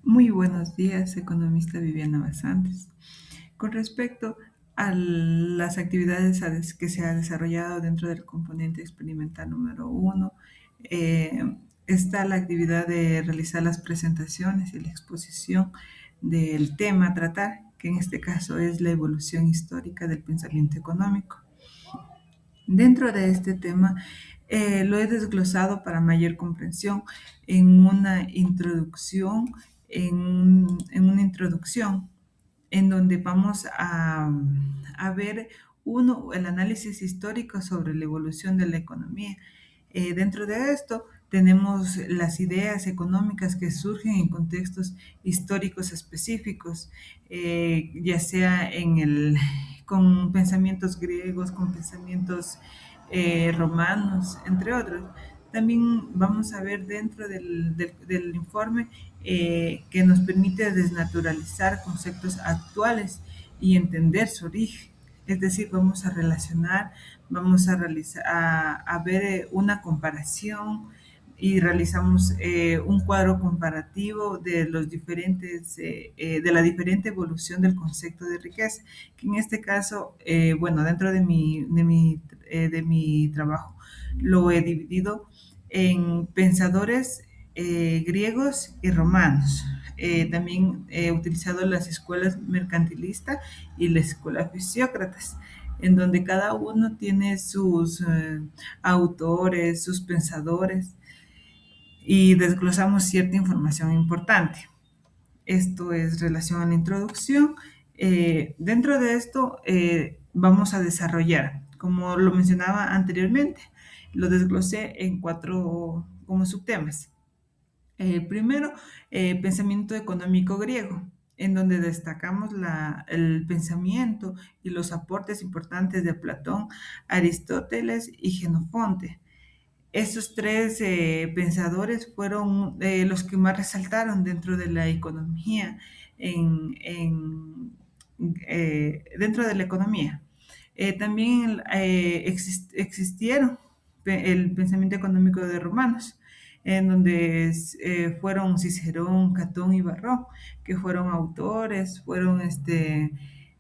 Muy buenos días, economista Viviana Basantes. Con respecto a las actividades que se ha desarrollado dentro del componente experimental número uno, está la actividad de realizar las presentaciones y la exposición del tema a tratar, que en este caso es la evolución histórica del pensamiento económico. Dentro de este tema, lo he desglosado para mayor comprensión en una introducción, en una introducción en donde vamos a ver el análisis histórico sobre la evolución de la economía. Dentro de esto tenemos las ideas económicas que surgen en contextos históricos específicos, ya sea con pensamientos griegos, con pensamientos romanos, entre otros. También vamos a ver dentro del informe que nos permite desnaturalizar conceptos actuales y entender su origen. Es decir, vamos a relacionar, vamos a realizar, a ver una comparación y realizamos un cuadro comparativo de los diferentes, de la diferente evolución del concepto de riqueza, que en este caso, bueno, dentro de mi trabajo lo he dividido en pensadores griegos y romanos. También he utilizado las escuelas mercantilista y la escuela Fisiócrates, en donde cada uno tiene sus autores, sus pensadores, y desglosamos cierta información importante. Esto es relación a la introducción. Dentro de esto vamos a desarrollar, como lo mencionaba anteriormente, lo desglosé en cuatro como subtemas. Primero, pensamiento económico griego, en donde destacamos el pensamiento y los aportes importantes de Platón, Aristóteles y Jenofonte. Estos tres pensadores fueron los que más resaltaron dentro de la economía, dentro de la economía. También existieron el pensamiento económico de romanos, en donde fueron Cicerón, Catón y Varrón, que fueron autores, fueron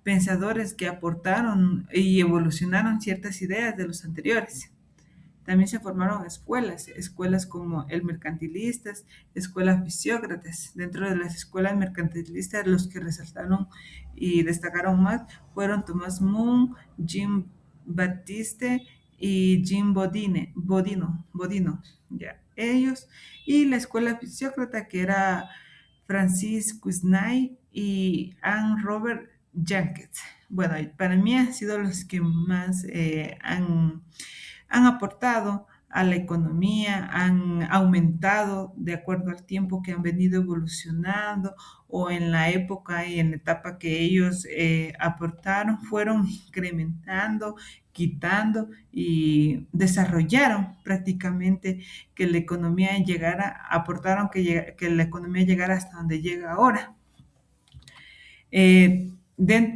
pensadores que aportaron y evolucionaron ciertas ideas de los anteriores. También se formaron escuelas como el mercantilistas, escuela Fisiócrates. Dentro de las escuelas mercantilistas, los que resaltaron y destacaron más fueron Thomas Moon, Jean Baptiste y Jean Bodino, ya, ellos. Y la escuela Fisiócrata, que era Francis Quesnay y Anne Robert Jenkins. Bueno, para mí han sido los que más han aportado a la economía, han aumentado de acuerdo al tiempo que han venido evolucionando o en la época y en la etapa que ellos aportaron, fueron incrementando, quitando y desarrollaron prácticamente que la economía llegara, aportaron que la economía llegara hasta donde llega ahora.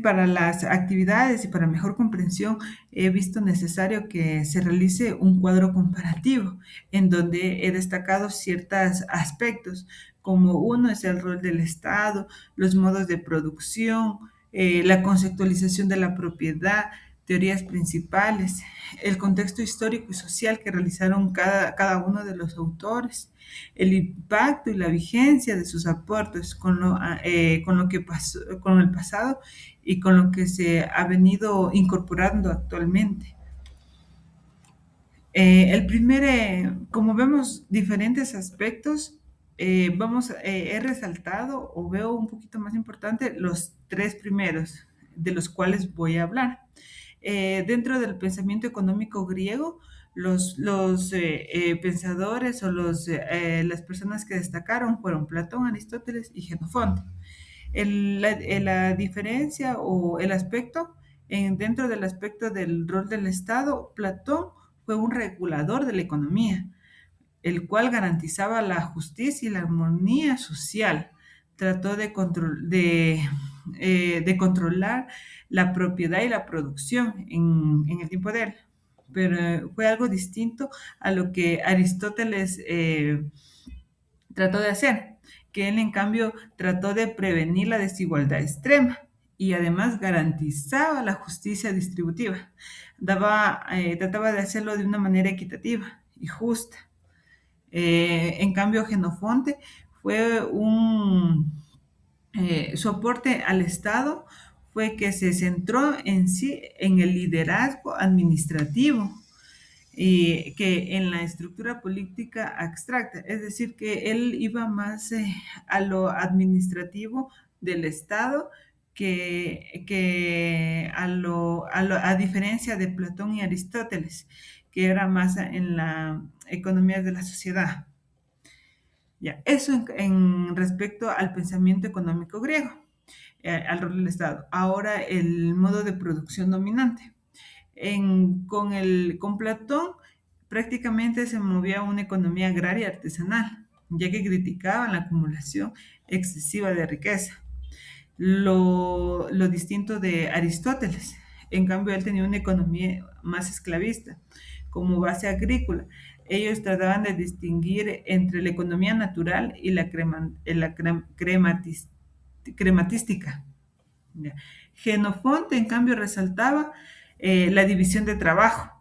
Para las actividades y para mejor comprensión, he visto necesario que se realice un cuadro comparativo en donde he destacado ciertos aspectos, como uno es el rol del Estado, los modos de producción, la conceptualización de la propiedad, teorías principales, el contexto histórico y social que realizaron cada uno de los autores, el impacto y la vigencia de sus aportes con lo que pasó, con el pasado y con lo que se ha venido incorporando actualmente. Como vemos diferentes aspectos, he resaltado o veo un poquito más importante los tres primeros, de los cuales voy a hablar. Dentro del pensamiento económico griego, los pensadores o las personas que destacaron fueron Platón, Aristóteles y Jenofonte. La diferencia o el aspecto, dentro del aspecto del rol del Estado, Platón fue un regulador de la economía, el cual garantizaba la justicia y la armonía social. Trató de controlar la propiedad y la producción en el tiempo de él, pero fue algo distinto a lo que Aristóteles trató de hacer, que él en cambio trató de prevenir la desigualdad extrema y además garantizaba la justicia distributiva. Trataba de hacerlo de una manera equitativa y justa. En cambio, Genofonte fue su aporte al Estado fue que se centró en sí en el liderazgo administrativo y que en la estructura política abstracta, es decir, que él iba más a lo administrativo del Estado a diferencia de Platón y Aristóteles, que era más en la economía de la sociedad. Ya, eso en respecto al pensamiento económico griego, al rol del Estado. Ahora el modo de producción dominante. Con Platón prácticamente se movía una economía agraria artesanal, ya que criticaban la acumulación excesiva de riqueza. Lo distinto de Aristóteles. En cambio, él tenía una economía más esclavista, como base agrícola. Ellos trataban de distinguir entre la economía natural y crematística. Ya. Genofonte, en cambio, resaltaba la división de trabajo.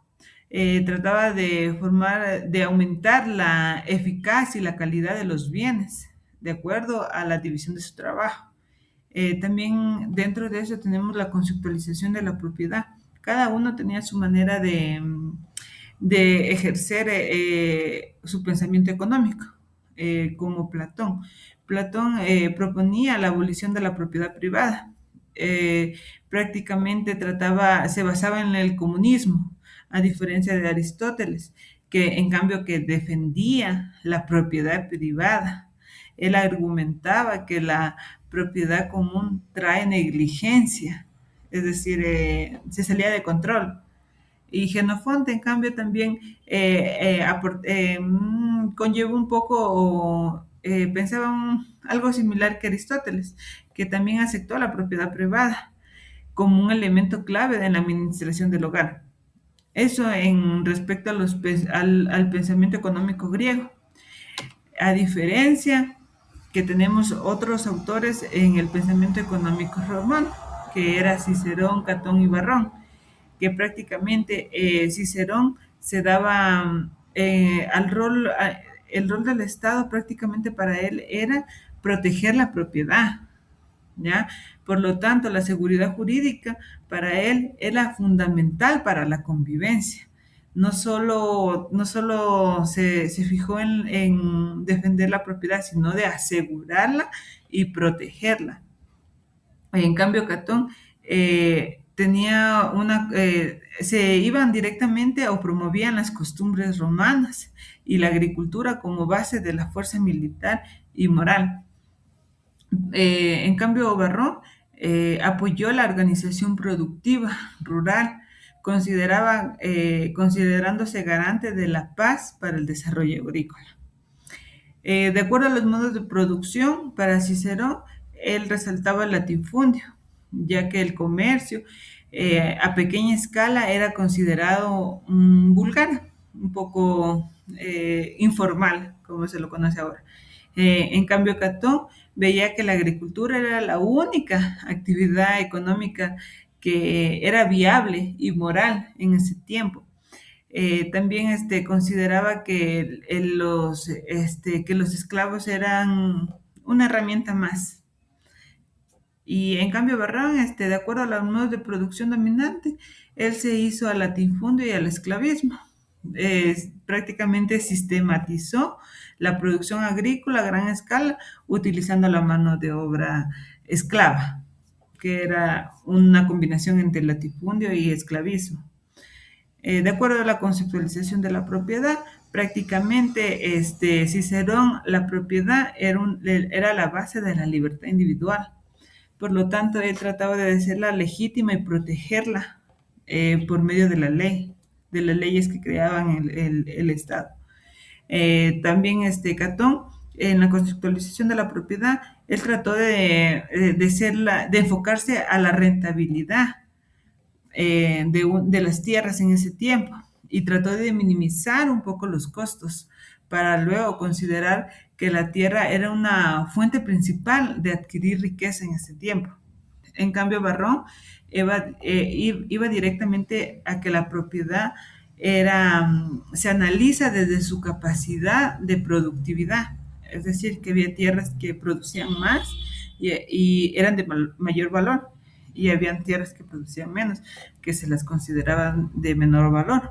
Trataba de aumentar la eficacia y la calidad de los bienes, de acuerdo a la división de su trabajo. También dentro de eso tenemos la conceptualización de la propiedad. Cada uno tenía su manera de ejercer su pensamiento económico, como Platón. Platón proponía la abolición de la propiedad privada. Prácticamente se basaba en el comunismo, a diferencia de Aristóteles, que en cambio que defendía la propiedad privada. Él argumentaba que la propiedad común trae negligencia, es decir, se salía de control. Y Genofonte, en cambio, también conllevó un poco, pensaba algo similar que Aristóteles, que también aceptó la propiedad privada como un elemento clave en la administración del hogar. Eso en respecto al pensamiento económico griego. A diferencia que tenemos otros autores en el pensamiento económico romano, que era Cicerón, Catón y Varrón, que prácticamente Cicerón se daba el rol del Estado prácticamente para él era proteger la propiedad, ¿ya? Por lo tanto, la seguridad jurídica para él era fundamental para la convivencia. No solo se fijó en defender la propiedad, sino de asegurarla y protegerla. En cambio, Catón se iban directamente o promovían las costumbres romanas y la agricultura como base de la fuerza militar y moral. En cambio, Barrón apoyó la organización productiva rural, considerándose garante de la paz para el desarrollo agrícola. De acuerdo a los modos de producción, para Cicerón, él resaltaba el latifundio, ya que el comercio a pequeña escala era considerado vulgar, un poco informal, como se lo conoce ahora. En cambio, Catón veía que la agricultura era la única actividad económica que era viable y moral en ese tiempo. También consideraba que los esclavos eran una herramienta más. Y en cambio Barrón, de acuerdo a los modos de producción dominante, él se hizo al latifundio y al esclavismo. Prácticamente sistematizó la producción agrícola a gran escala utilizando la mano de obra esclava, que era una combinación entre latifundio y esclavismo. De acuerdo a la conceptualización de la propiedad, prácticamente Cicerón, la propiedad era la base de la libertad individual. Por lo tanto, él trataba de hacerla legítima y protegerla por medio de las leyes que creaban el Estado. También Catón, en la conceptualización de la propiedad, él trató de enfocarse a la rentabilidad de las tierras en ese tiempo y trató de minimizar un poco los costos para luego considerar que la tierra era una fuente principal de adquirir riqueza en ese tiempo. En cambio, Barrón iba directamente a que la propiedad se analiza desde su capacidad de productividad. Es decir, que había tierras que producían más y eran de mayor valor, y habían tierras que producían menos, que se las consideraban de menor valor.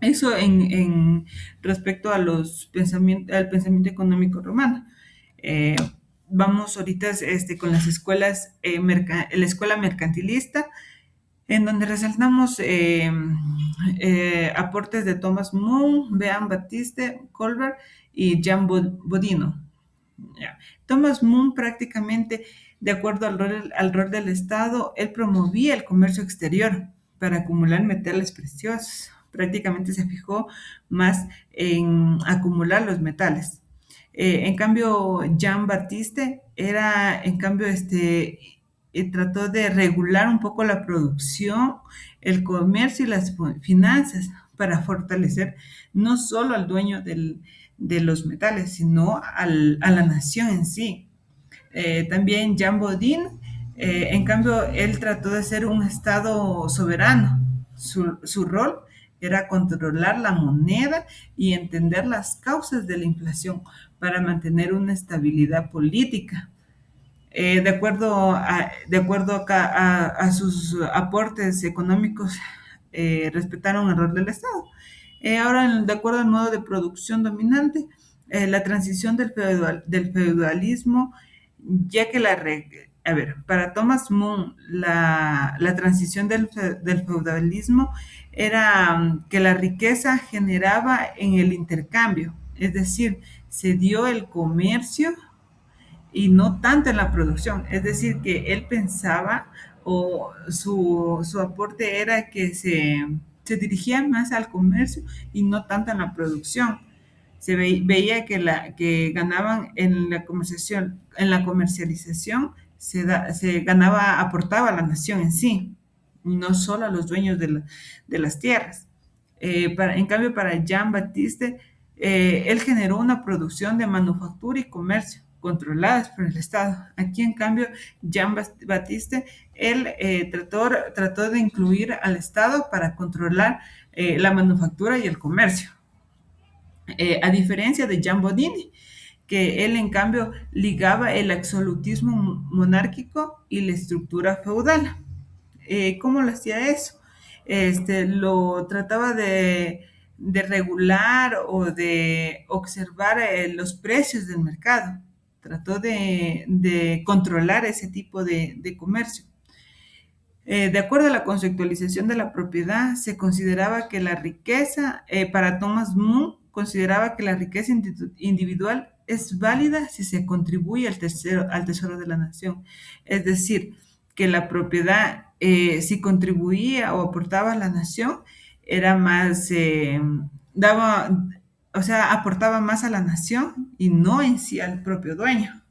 Eso en respecto a al pensamiento económico romano. Eh, Vamos ahorita con las escuelas, la escuela mercantilista, en donde resaltamos aportes de Thomas Moon, Jean Baptiste Colbert y Jean Bodino. Ya. Thomas Moon prácticamente, de acuerdo al rol del Estado, él promovía el comercio exterior para acumular metales preciosos. Prácticamente se fijó más en acumular los metales. En cambio, Jean Baptiste trató de regular un poco la producción, el comercio y las finanzas para fortalecer no solo al dueño de los metales, sino a la nación en sí. También Jean Bodin, en cambio, él trató de ser un Estado soberano. Su rol era controlar la moneda y entender las causas de la inflación para mantener una estabilidad política. De acuerdo a sus aportes económicos, respetaron el rol del Estado. Ahora, de acuerdo al modo de producción dominante, la transición del feudalismo, ya que a ver, para Thomas Moon, la transición del feudalismo era que la riqueza generaba en el intercambio, es decir, se dio el comercio y no tanto en la producción. Es decir, que él pensaba o su aporte era que se dirigía más al comercio y no tanto en la producción. Veía que ganaban en la comercialización, se ganaba, aportaba a la nación en sí, y no solo a los dueños de las tierras. En cambio, para Jean Baptiste, él generó una producción de manufactura y comercio controladas por el Estado. Aquí, en cambio, Jean Baptiste, él trató de incluir al Estado para controlar la manufactura y el comercio. A diferencia de Jean Bodini, que él en cambio ligaba el absolutismo monárquico y la estructura feudal. ¿Cómo lo hacía eso? Lo trataba de regular o de observar los precios del mercado. Trató de controlar ese tipo de comercio. De acuerdo a la conceptualización de la propiedad, se consideraba que la riqueza, para Thomas Moon, consideraba que la riqueza individual es válida si se contribuye al tesoro de la nación. Es decir, que la propiedad, si contribuía o aportaba a la nación, era más, daba, o sea, aportaba más a la nación y no en sí al propio dueño.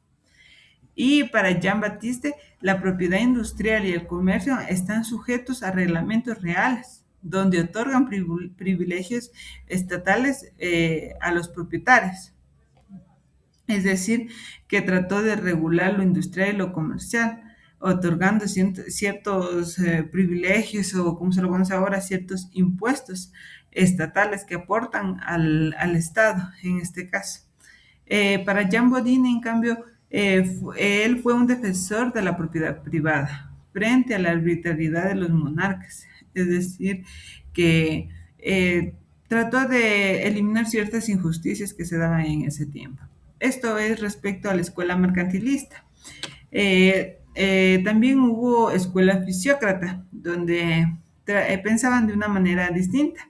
Y para Jean Baptiste, la propiedad industrial y el comercio están sujetos a reglamentos reales, donde otorgan privilegios estatales a los propietarios. Es decir, que trató de regular lo industrial y lo comercial, otorgando ciertos privilegios, o como se lo conoce ahora, ciertos impuestos estatales que aportan al Estado, en este caso. Para Jean Bodin, en cambio, él fue un defensor de la propiedad privada frente a la arbitrariedad de los monarcas. Es decir, que trató de eliminar ciertas injusticias que se daban en ese tiempo. Esto es respecto a la escuela mercantilista. También hubo escuela fisiócrata, donde pensaban de una manera distinta.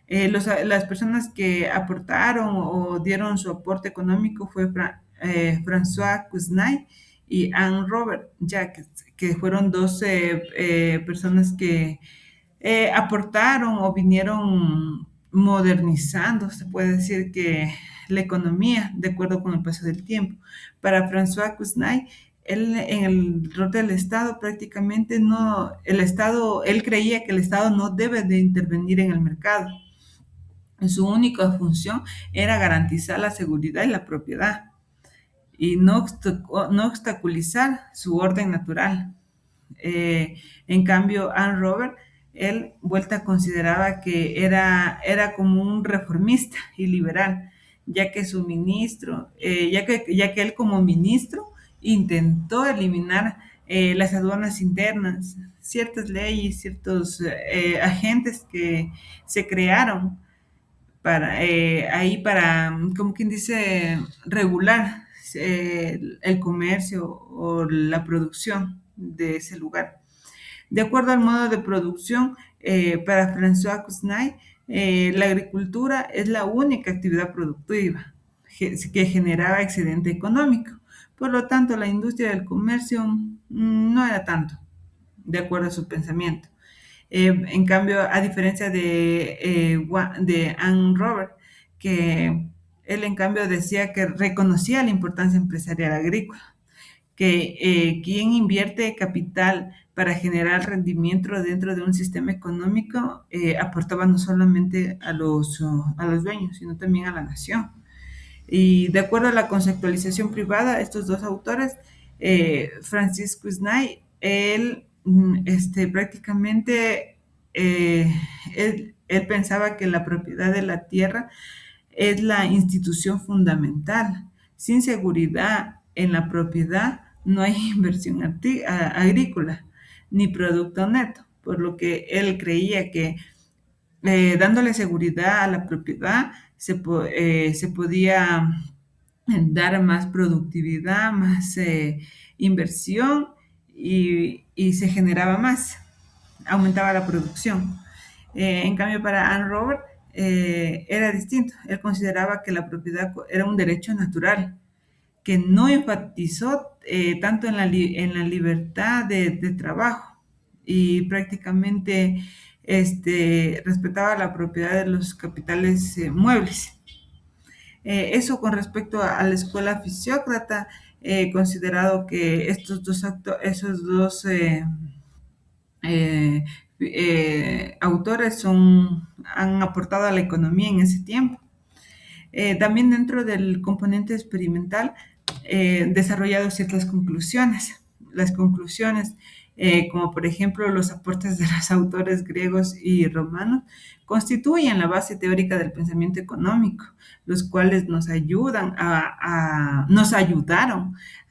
Las personas que aportaron o dieron su aporte económico fue François Quesnay y Anne Robert Jacques, que fueron dos personas que aportaron o vinieron modernizando, se puede decir, que la economía de acuerdo con el paso del tiempo. Para François Quesnay, él en el rol del Estado prácticamente él creía que el Estado no debe de intervenir en el mercado. Su única función era garantizar la seguridad y la propiedad y no obstaculizar su orden natural. En cambio, Anne Robert, él, vuelta, consideraba que era como un reformista y liberal, ya que su ministro, ya que él como ministro intentó eliminar las aduanas internas, ciertas leyes, ciertos agentes que se crearon para, como quien dice, regular el comercio o la producción de ese lugar. De acuerdo al modo de producción, para François Cousnay, la agricultura es la única actividad productiva que generaba excedente económico. Por lo tanto, la industria del comercio no era tanto, de acuerdo a su pensamiento. En cambio, a diferencia de Anne Robert, que él en cambio decía que reconocía la importancia empresarial agrícola, que quien invierte capital para generar rendimiento dentro de un sistema económico aportaba no solamente a los dueños, sino también a la nación. Y de acuerdo a la conceptualización privada, estos dos autores, Francis Kuznay, él prácticamente, él pensaba que la propiedad de la tierra es la institución fundamental. Sin seguridad en la propiedad no hay inversión agrícola ni producto neto, por lo que él creía que dándole seguridad a la propiedad se podía dar más productividad, más inversión y se generaba más, aumentaba la producción. En cambio, para Anne Robert era distinto. Él consideraba que la propiedad era un derecho natural, que no enfatizó tanto en la libertad de trabajo y prácticamente respetaba la propiedad de los capitales muebles. Eso con respecto a la escuela fisiócrata, considerado que esos dos eh, autores han aportado a la economía en ese tiempo. También dentro del componente experimental, desarrollado ciertas conclusiones. Las conclusiones, como por ejemplo los aportes de los autores griegos y romanos, constituyen la base teórica del pensamiento económico, los cuales nos ayudaron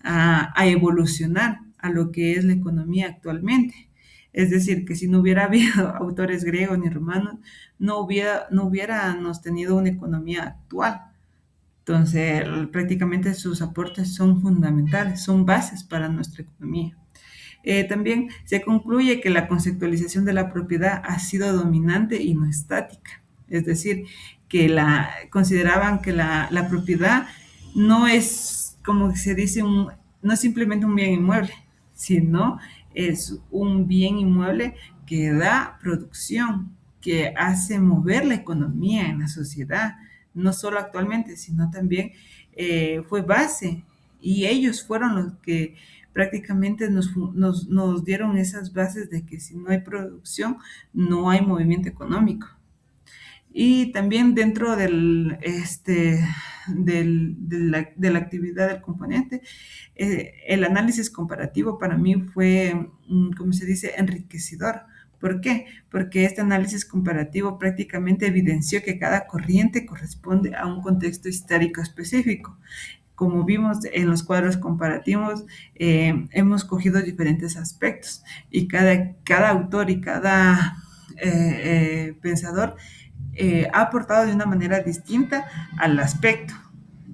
a evolucionar a lo que es la economía actualmente. Es decir, que si no hubiera habido autores griegos ni romanos, no hubiéramos tenido una economía actual. Entonces, prácticamente sus aportes son fundamentales, son bases para nuestra economía. También se concluye que la conceptualización de la propiedad ha sido dominante y no estática. Es decir, que consideraban que la propiedad no es, como se dice, no es simplemente un bien inmueble, sino es un bien inmueble que da producción, que hace mover la economía en la sociedad, no solo actualmente, sino también fue base y ellos fueron los que prácticamente nos dieron esas bases de que si no hay producción, no hay movimiento económico. Y también dentro de la actividad del componente, el análisis comparativo para mí fue, como se dice, enriquecedor. ¿Por qué? Porque este análisis comparativo prácticamente evidenció que cada corriente corresponde a un contexto histórico específico. Como vimos en los cuadros comparativos, hemos cogido diferentes aspectos y cada autor y cada pensador ha aportado de una manera distinta al aspecto,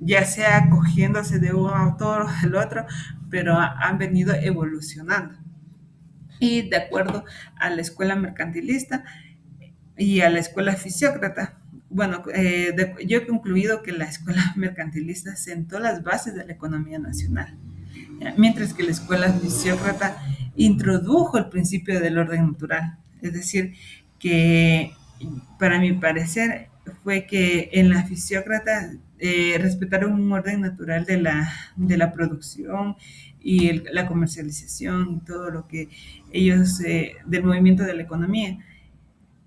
ya sea cogiéndose de un autor o del otro, pero han venido evolucionando. Y de acuerdo a la escuela mercantilista y a la escuela fisiócrata, bueno, yo he concluido que la escuela mercantilista sentó las bases de la economía nacional, mientras que la escuela fisiócrata introdujo el principio del orden natural. Es decir, que para mi parecer fue que en la fisiócrata respetaron un orden natural de la producción y la comercialización y todo lo que ellos, del movimiento de la economía.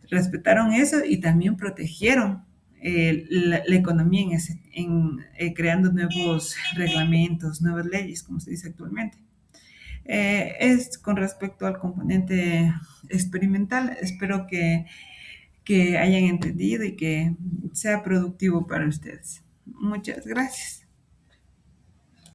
Respetaron eso y también protegieron la economía creando nuevos reglamentos, nuevas leyes, como se dice actualmente. Es con respecto al componente experimental. Espero que hayan entendido y que sea productivo para ustedes. Muchas gracias.